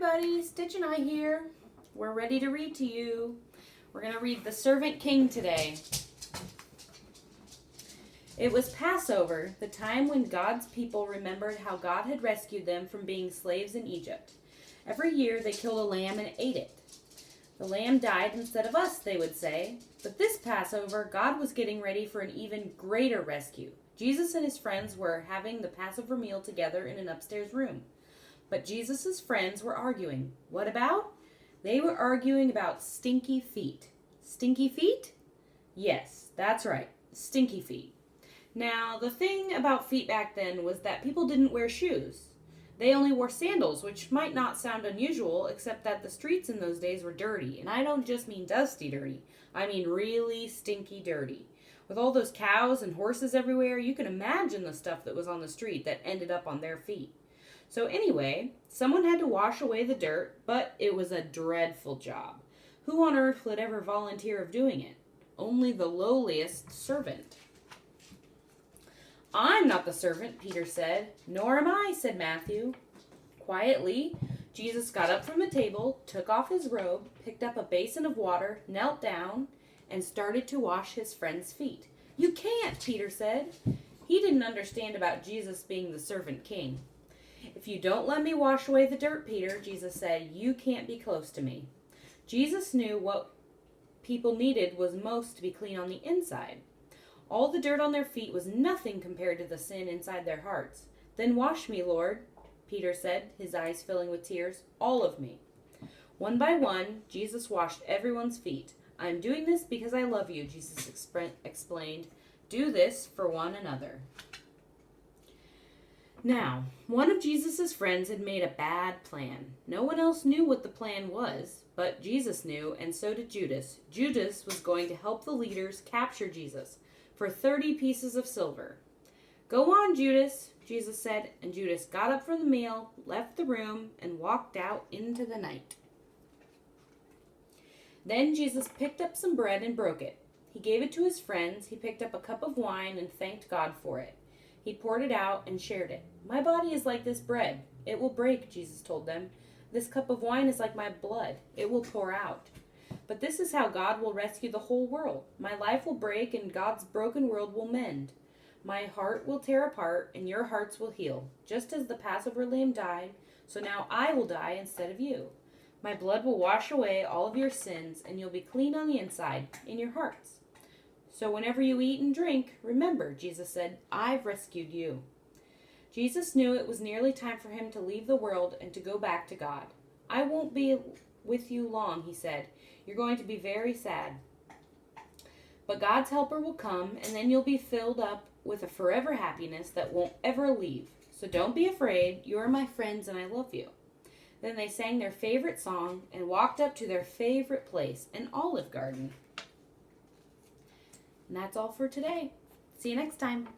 everybody, Stitch and I here. We're ready to read to you. We're going to read The Servant King today. It was Passover, the time when God's people remembered how God had rescued them from being slaves in Egypt. Every year they killed a lamb and ate it. The lamb died instead of us, they would say. But this Passover, God was getting ready for an even greater rescue. Jesus and his friends were having the Passover meal together in an upstairs room. But Jesus' friends were arguing. What about? They were arguing about stinky feet. Stinky feet? Yes, that's right. Stinky feet. Now, the thing about feet back then was that people didn't wear shoes. They only wore sandals, which might not sound unusual, except that the streets in those days were dirty. And I don't just mean dusty dirty. I mean really stinky dirty. With all those cows and horses everywhere, you can imagine the stuff that was on the street that ended up on their feet. So anyway, someone had to wash away the dirt, but it was a dreadful job. Who on earth would ever volunteer of doing it? Only the lowliest servant. I'm not the servant, Peter said. Nor am I, said Matthew. Quietly, Jesus got up from the table, took off his robe, picked up a basin of water, knelt down, and started to wash his friend's feet. You can't, Peter said. He didn't understand about Jesus being the servant king. If you don't let me wash away the dirt, Peter, Jesus said, you can't be close to me. Jesus knew what people needed was most to be clean on the inside. All the dirt on their feet was nothing compared to the sin inside their hearts. Then wash me, Lord, Peter said, his eyes filling with tears, all of me. One by one, Jesus washed everyone's feet. I'm doing this because I love you, Jesus explained. Do this for one another. Now, one of Jesus' friends had made a bad plan. No one else knew what the plan was, but Jesus knew, and so did Judas. Judas was going to help the leaders capture Jesus for 30 pieces of silver. Go on, Judas, Jesus said, and Judas got up from the meal, left the room, and walked out into the night. Then Jesus picked up some bread and broke it. He gave it to his friends. He picked up a cup of wine and thanked God for it. He poured it out and shared it. My body is like this bread. It will break, Jesus told them. This cup of wine is like my blood. It will pour out. But this is how God will rescue the whole world. My life will break and God's broken world will mend. My heart will tear apart and your hearts will heal. Just as the Passover lamb died, so now I will die instead of you. My blood will wash away all of your sins and you'll be clean on the inside, in your hearts. So whenever you eat and drink, remember, Jesus said, I've rescued you. Jesus knew it was nearly time for him to leave the world and to go back to God. I won't be with you long, he said. You're going to be very sad. But God's helper will come, and then you'll be filled up with a forever happiness that won't ever leave. So don't be afraid. You are my friends, and I love you. Then they sang their favorite song and walked up to their favorite place, an olive garden. And that's all for today. See you next time.